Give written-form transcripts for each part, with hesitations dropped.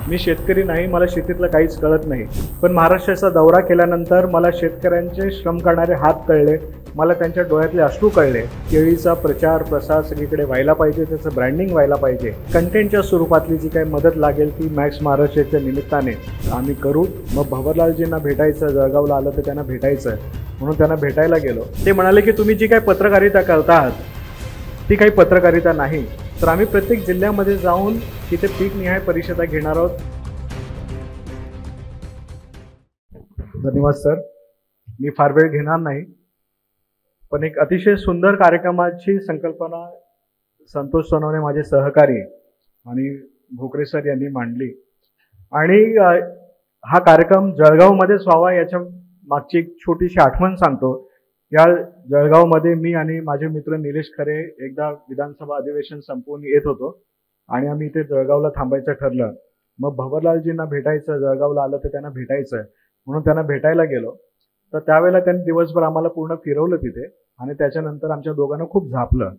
मी शेतकरी नाही, मला शेतीतलं काहीच कळत नाही. पण महाराष्ट्राचा दौरा केल्यानंतर मला शेतकऱ्यांचे श्रम करणारे हात कळले, मला त्यांच्या डोळ्यातले अश्रू कळले. केळीचा प्रचार प्रसार सगळीकडे व्हायला पाहिजे, त्याचं ब्रँडिंग व्हायला पाहिजे. कंटेंटच्या स्वरूपातली जी काही मदत लागेल ती मॅक्स महाराष्ट्राच्या निमित्ताने आम्ही करू. मग भंवरलालजींना भेटायचं, जळगावला आलं तर त्यांना भेटायचं, म्हणून त्यांना भेटायला गेलो. ते म्हणाले की तुम्ही जी काही पत्रकारिता करता आहात ती काही पत्रकारिता नाही, तर आम्ही प्रत्येक जिल्ह्यामध्ये जाऊन तिथे पीकनिहाय परिषदा घेणार आहोत. धन्यवाद सर. मी फार वेळ घेणार नाही, पण एक अतिशय सुंदर कार्यक्रमाची संकल्पना संतोष सोनवणे माझे सहकारी आणि भोकरे सर यांनी मांडली आणि हा कार्यक्रम जळगावमध्येच व्हावा याच्या मागची एक छोटीशी आठवण सांगतो. या जळगावमध्ये मी आणि माझे मित्र निलेश खरे एकदा विधानसभा अधिवेशन संपवून येत होतो आणि आम्ही इथे जळगावला थांबायचं ठरलं. मग भंवरलालजींना भेटायचं, जळगावला आलं तर त्यांना भेटायचं, म्हणून त्यांना भेटायला गेलो. तर त्यावेळेला त्यांनी दिवसभर आम्हाला पूर्ण फिरवलं तिथे आणि त्याच्यानंतर आमच्या दोघांना खूप झापलं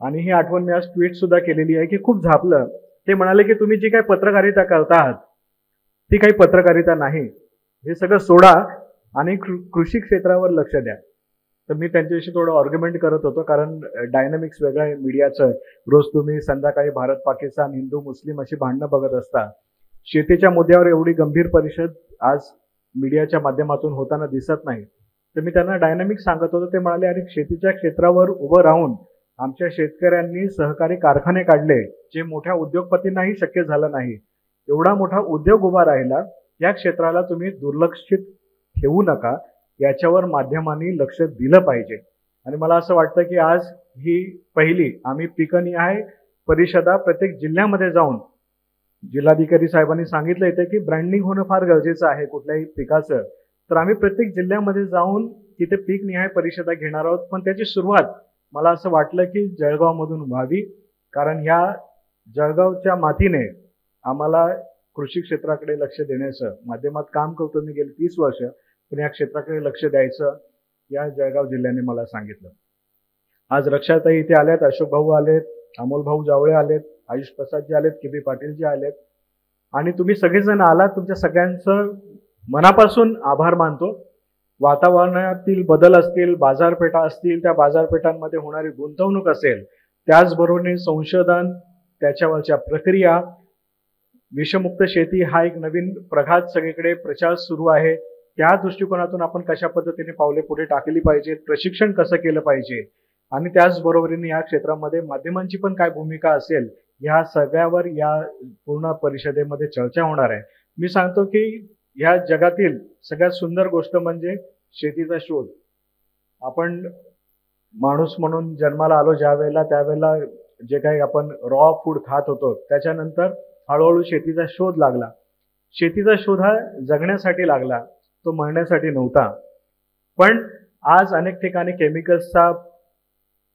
आणि ही आठवण मी आज ट्विट सुद्धा केलेली आहे की खूप झापलं. ते म्हणाले की तुम्ही जी काही पत्रकारिता करता आहात ती काही पत्रकारिता नाही, हे सगळं सोडा आणि कृषी क्षेत्रावर लक्ष द्या. तर मी त्यांच्याशी थोडं आर्ग्युमेंट करत होतो, कारण डायनामिक्स वेगळं आहे मीडियाचं. रोज तुम्ही संध्याकाळी भारत पाकिस्तान, हिंदू मुस्लिम अशी भांडणं बघत असता. शेतीच्या मुद्द्यावर एवढी गंभीर परिषद आज मीडियाच्या माध्यमातून होताना दिसत नाही. तर मी त्यांना डायनामिक्स सांगत होतो. ते म्हणाले अरे शेतीच्या क्षेत्रावर उभं राहून आमच्या शेतकऱ्यांनी सहकारी कारखाने काढले, जे मोठ्या उद्योगपतींनाही शक्य झालं नाही. एवढा मोठा उद्योग उभा राहिला, या क्षेत्राला तुम्ही दुर्लक्षित ठेवू नका, याच्यावर माध्यमांनी लक्ष दिलं पाहिजे. आणि मला असं वाटतं की आज ही पहिली आम्ही पिकनिहाय परिषदा प्रत्येक जिल्ह्यामध्ये जाऊन, जिल्हाधिकारी साहेबांनी सांगितलं इथे की ब्रँडिंग होणं फार गरजेचं आहे कुठल्याही पिकाचं, तर आम्ही प्रत्येक जिल्ह्यामध्ये जाऊन तिथे पीकनिहाय परिषदा घेणार आहोत. पण त्याची सुरुवात मला असं वाटलं की जळगावमधून व्हावी, कारण ह्या जळगावच्या मातीने आम्हाला कृषी क्षेत्राकडे लक्ष देण्याचं, माध्यमात काम करतो मी गेली 30 वर्ष, पण या क्षेत्राकडे लक्ष द्यायचं या जळगाव जिल्ह्याने मला सांगितलं. आज रक्षाताई इथे आल्यात, अशोक भाऊ आलेत, अमोल भाऊ जावळे आलेत, आयुष प्रसादजी आलेत, के बी पाटीलजी आलेत आणि तुम्ही सगळेजण आलात. तुमच्या सगळ्यांचं मनापासून आभार मानतो. वातावरणातील बदल असतील, बाजारपेठा असतील, त्या बाजारपेठांमध्ये होणारी गुंतवणूक असेल, त्याचबरोबर संशोधन, त्याच्यावरच्या प्रक्रिया, विषमुक्त शेती हा एक नवीन प्रघात सगळीकडे प्रचार सुरू आहे. त्या दृष्टिकोनातून आपण कशा पद्धतीने पावले पुढे टाकली पाहिजेत, प्रशिक्षण कसं केलं पाहिजे आणि त्याचबरोबरीने या क्षेत्रामध्ये माध्यमांची पण काय भूमिका असेल, ह्या सगळ्यावर या पूर्ण परिषदेमध्ये चर्चा होणार आहे. मी सांगतो की ह्या जगातील सगळ्यात सुंदर गोष्ट म्हणजे शेतीचा शोध. आपण माणूस म्हणून जन्माला आलो ज्या वेळेला, त्यावेळेला जे काही आपण रॉ फूड खात होतो, त्याच्यानंतर हळूहळू शेतीचा शोध लागला. शेतीचा शोध हा जगण्यासाठी लागला, तो मरण्यासाठी नव्हता. पण आज अनेक ठिकाणी केमिकल्सचा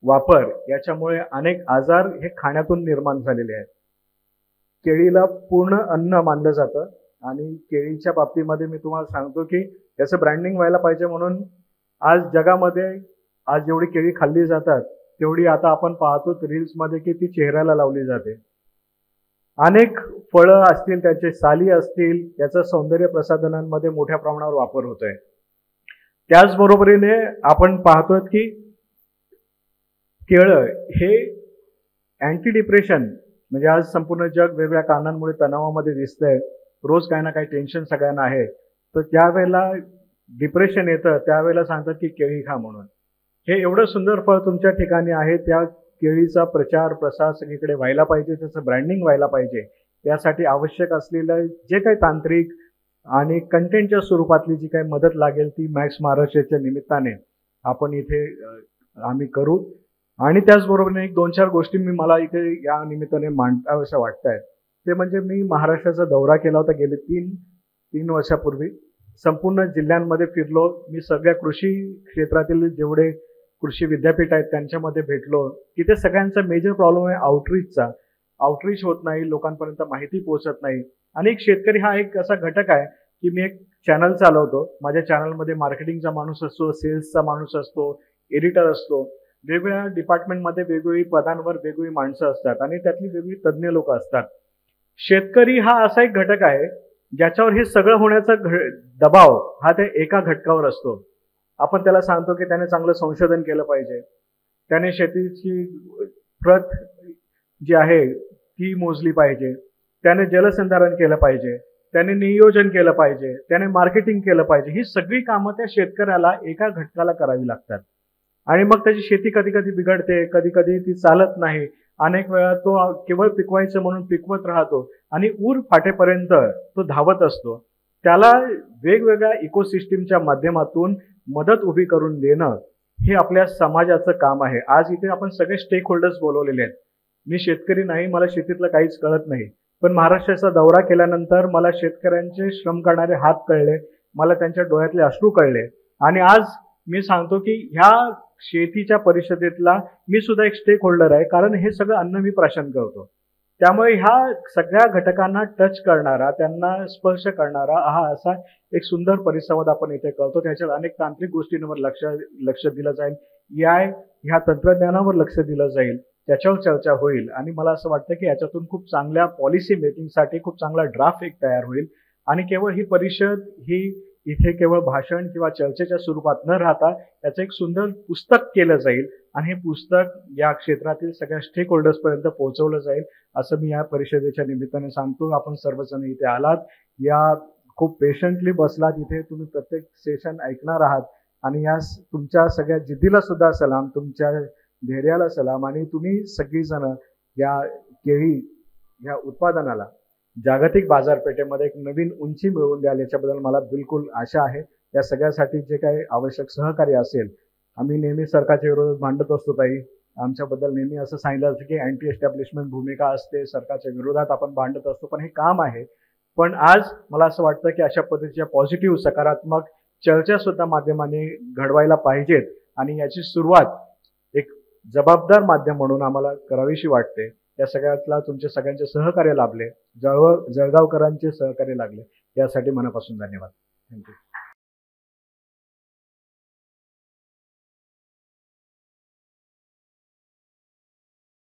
वापर, याच्यामुळे अनेक आजार हे खाण्यातून निर्माण झालेले आहेत. केळीला पूर्ण अन्न मानलं जातं आणि केळीच्या बाबतीमध्ये मी तुम्हाला सांगतो की याचं ब्रँडिंग व्हायला पाहिजे, म्हणून आज जगामध्ये आज जेवढी केळी खाल्ली जातात तेवढी आता आपण पाहतो रील्समध्ये की ती चेहऱ्याला लावली जाते. अनेक फळं असतील, त्याचे साली असतील, याचा सौंदर्य प्रसाधनांमध्ये मोठ्या प्रमाणावर वापर होतोय. त्याचबरोबरीने आपण पाहतोय की केळं हे अँटी डिप्रेशन, म्हणजे आज संपूर्ण जग वेगवेगळ्या कारणांमुळे तणावामध्ये दिसतंय. रोज काही ना काही टेन्शन सगळ्यांना आहे, तर त्यावेळेला डिप्रेशन येतं, त्यावेळेला सांगतात की केळी खा म्हणून. हे एवढं सुंदर फळ तुमच्या ठिकाणी आहे, त्या केळीचा प्रचार प्रसार सगळीकडे व्हायला पाहिजे, त्याचं ब्रँडिंग व्हायला पाहिजे. त्यासाठी आवश्यक असलेलं जे काही तांत्रिक आणि कंटेंटच्या स्वरूपातली जी काही मदत लागेल ती मॅक्स महाराष्ट्राच्या निमित्ताने आपण इथे आम्ही करू. आणि त्याचबरोबर एक 2-4 गोष्टी मला इथे या निमित्ताने मांडाव्याशा वाटतायत. ते म्हणजे मी महाराष्ट्राचा दौरा केला होता गेले 3 वर्षापूर्वी. संपूर्ण जिल्ह्यांमध्ये फिरलो. मी सगळ्या कृषी क्षेत्रातील जेवढे कृषी विद्यापीठ आहेत त्यांच्यामध्ये भेटलो. तिथे सगळ्यांचा मेजर प्रॉब्लेम आहे आउटरीचचा. आउटरीच होत नाही, लोकांपर्यंत माहिती पोहोचत नाही. आणि एक शेतकरी हा एक असा घटक आहे की मी एक चॅनल चालवतो. माझ्या चॅनलमध्ये मार्केटिंगचा माणूस असतो, सेल्सचा माणूस असतो, एडिटर असतो. वेगवेगळ्या डिपार्टमेंटमध्ये वेगवेगळी पदांवर वेगवेगळी माणसं असतात आणि त्यातली वेगवेगळी तज्ज्ञ लोक असतात. शेतकरी हा असा एक घटक आहे ज्याच्यावर हे सगळं होण्याचा दबाव हा त्या एका घटकावर असतो. आपण त्याला सांगतो की त्याने चांगलं संशोधन केलं पाहिजे, त्याने शेतीची प्रत जी आहे ती मोजली पाहिजे, त्याने जलसंधारण केलं पाहिजे, त्याने नियोजन केलं पाहिजे, त्याने मार्केटिंग केलं पाहिजे. ही सगळी कामं त्या शेतकऱ्याला एका घटकाला करावी लागतात. आणि मग त्याची शेती कधी कधी बिघडते, कधी कधी ती चालत नाही. अनेक वेळा तो केवळ पिकवायचं म्हणून पिकवत राहतो आणि ऊर फाटेपर्यंत तो धावत असतो. त्याला वेगवेगळ्या इकोसिस्टीमच्या माध्यमातून मदत उभी करून देणं हे आपल्या समाजाचं काम आहे. आज इथे आपण सगळे स्टेक होल्डर्स बोलवलेले आहेत. मी शेतकरी नाही, मला शेतीतलं काहीच कळत नाही, पण महाराष्ट्राचा दौरा केल्यानंतर मला शेतकऱ्यांचे श्रम करणारे हात कळले, मला त्यांच्या डोळ्यातले अश्रू कळले. आणि आज मी सांगतो की ह्या शेतीच्या परिषदेतला मी सुद्धा एक स्टेक होल्डर आहे, कारण हे सगळं अन्न मी प्राशन करतो. त्यामुळे ह्या सगळ्या घटकांना टच करणारा, त्यांना स्पर्श करणारा हा असा एक सुंदर परिसंवाद आपण इथे करतो. त्याच्यात अनेक तांत्रिक गोष्टींवर लक्ष दिलं जाईल, ह्या तंत्रज्ञानावर लक्ष दिलं जाईल, त्याच्यावर चर्चा होईल. आणि मला असं वाटतं की याच्यातून खूप चांगल्या पॉलिसी मेकिंगसाठी खूप चांगला ड्राफ्ट एक तयार होईल. आणि केवळ ही परिषद ही इथे केवळ भाषण किंवा चर्चेच्या स्वरूपात न राहता याचं एक सुंदर पुस्तक केलं जाईल आणि हे पुस्तक या क्षेत्रातील सगळ्या स्टेक होल्डर्स पर्यंत पोहोचवलं जाईल, असं मी या परिषदेच्या निमित्ताने सांगतो. आपण सर्वजण इथे आलात, या खूप पेशंटली बसलात इथे, तुम्ही प्रत्येक सेशन ऐकणार आहात. आणि या तुमच्या सगळ्या जिद्दीला सुद्धा सलाम, तुमच्या धैर्याला सलाम. आणि तुम्ही सगळीजण या केळी या उत्पादनाला जागतिक बाजारपेठेमध्ये एक नवीन उंची मिळवून द्याल याच्याबद्दल मला बिलकुल आशा आहे. या सगळ्यासाठी जे काही आवश्यक सहकार्य असेल, आम्ही नेहमी सरकारच्या विरोधात भांडत असतो ताई, आमच्याबद्दल नेहमी असं सांगितलं असतं की अँटी एस्टॅब्लिशमेंट भूमिका असते, सरकारच्या विरोधात आपण भांडत असतो, पण हे काम आहे. पण आज मला असं वाटतं की अशा पद्धतीच्या पॉझिटिव्ह सकारात्मक चर्चा सुद्धा माध्यमांनी घडवायला पाहिजेत आणि याची सुरुवात एक जबाबदार माध्यम म्हणून आम्हाला करावीशी वाटते. या सगळ्यातला तुमच्या सगळ्यांचे सहकार्य लाभले, जळगावकरांचे सहकार्य लागले, यासाठी मनापासून धन्यवाद. थँक्यू.